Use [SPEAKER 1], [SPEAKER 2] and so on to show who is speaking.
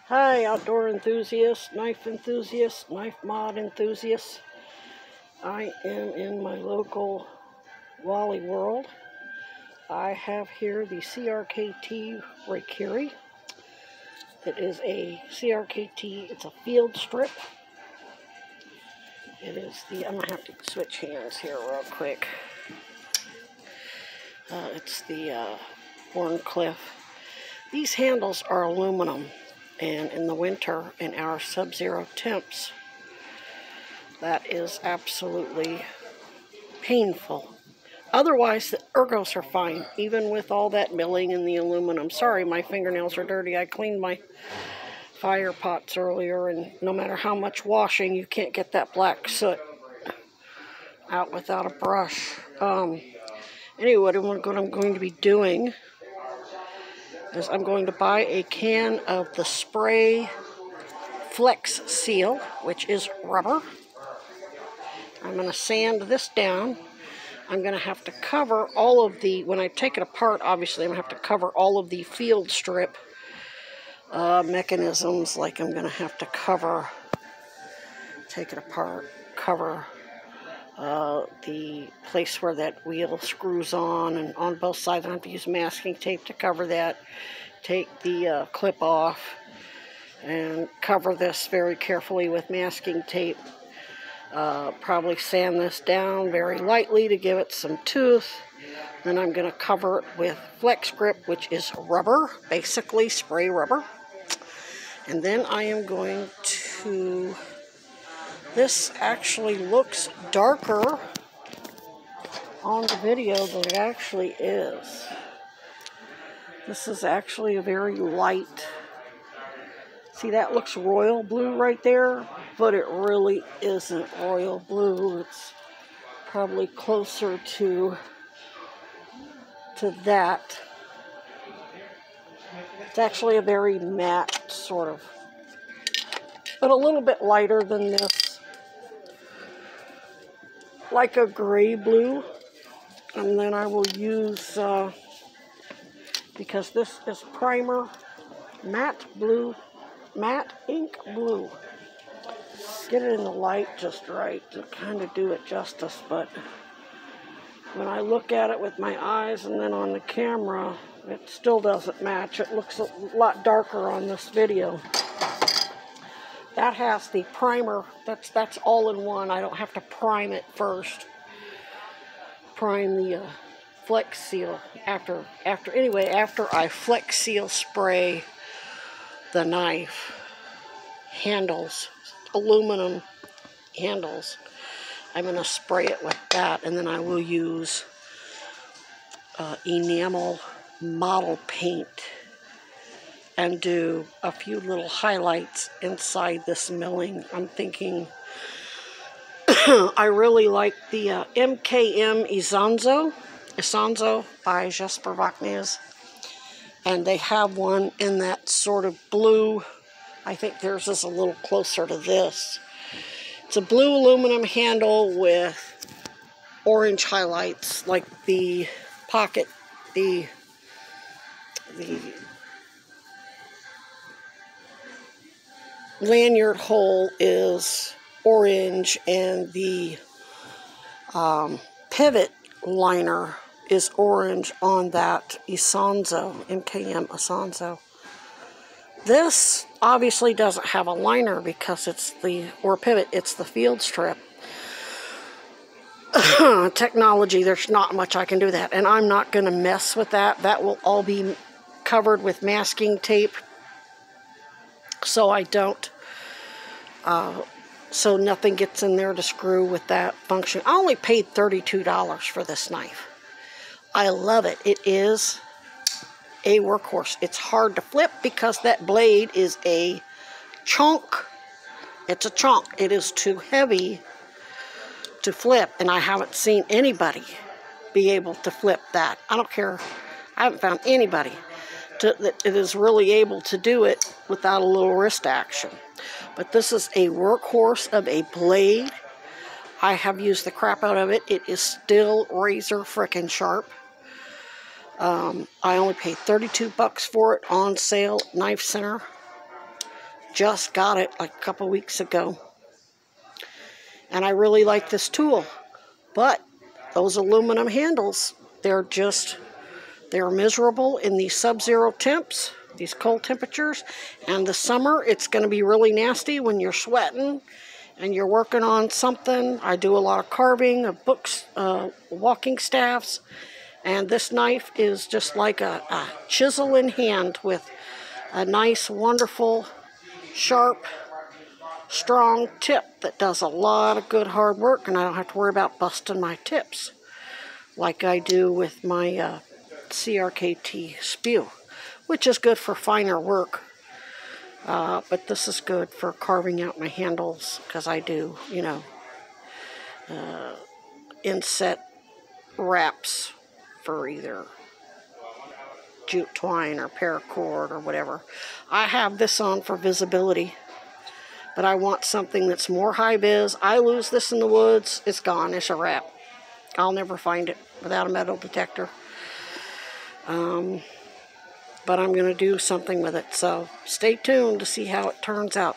[SPEAKER 1] Hi, outdoor enthusiasts, knife mod enthusiasts. I am in my local Wally World. I have here the CRKT Raikiri. It is a CRKT, it's a field strip. It is I'm going to have to switch hands here real quick. It's the Warncliffe. These handles are aluminum. And in the winter, in our sub-zero temps, that is absolutely painful. Otherwise, the ergos are fine, even with all that milling in the aluminum. Sorry, my fingernails are dirty. I cleaned my fire pots earlier, and no matter how much washing, you can't get that black soot out without a brush. Anyway, what I'm going to be doing is I'm going to buy a can of the spray Flex Seal, which is rubber. I'm going to sand this down. I'm going to have to cover all of the, when I take it apart, obviously I'm going to have to cover all of the field strip mechanisms. Like I'm going to have to take it apart, cover the place where that wheel screws on, and on both sides I have to use masking tape to cover that. Take the clip off and cover this very carefully with masking tape. Probably sand this down very lightly to give it some tooth. Then I'm going to cover it with Flex Grip, which is rubber, basically spray rubber. And then I am going to, this actually looks darker on the video than it actually is. This is actually a very light, see, that looks royal blue right there, but it really isn't royal blue. It's probably closer to that. It's actually a very matte sort of, but a little bit lighter than this, like a gray blue. And then I will use, because this is primer, matte blue, matte ink blue. Get it in the light just right to kind of do it justice, but when I look at it with my eyes and then on the camera, it still doesn't match. It looks a lot darker on this video. That has the primer, that's all in one. I don't have to prime it first. Prime the Flex Seal after I Flex Seal spray the knife handles, aluminum handles. I'm going to spray it with that, and then I will use enamel model paint and do a few little highlights inside this milling. I'm thinking I really like the MKM Isonzo by Jesper Wagnes, and they have one in that sort of blue. I think theirs is a little closer to this. It's a blue aluminum handle with orange highlights, like the pocket, the lanyard hole is orange, and the pivot liner is orange on that Isonzo, MKM Isonzo. This obviously doesn't have a liner because it's or pivot, it's the field strip. Technology, there's not much I can do that, and I'm not going to mess with that. That will all be covered with masking tape, so I don't, so nothing gets in there to screw with that function. I only paid $32 for this knife. I love it. It is a workhorse. It's hard to flip because that blade is a chunk. It's a chunk. It is too heavy to flip, and I haven't seen anybody be able to flip that. I don't care. I haven't found anybody that is really able to do it without a little wrist action. But this is a workhorse of a blade. I have used the crap out of it. It is still razor frickin' sharp. I only paid $32 for it on sale at Knife Center. Just got it like a couple weeks ago. And I really like this tool. But those aluminum handles, they're miserable in these sub-zero temps, these cold temperatures. And the summer, it's going to be really nasty when you're sweating and you're working on something. I do a lot of carving of books, walking staffs. And this knife is just like a chisel in hand with a nice, wonderful, sharp, strong tip that does a lot of good hard work, and I don't have to worry about busting my tips like I do with my CRKT spew, which is good for finer work. But this is good for carving out my handles because I do, you know, inset wraps for either jute twine or paracord or whatever. I have this on for visibility, but I want something that's more high-vis. I lose this in the woods, it's gone, it's a wrap. I'll never find it without a metal detector. But I'm going to do something with it, so stay tuned to see how it turns out.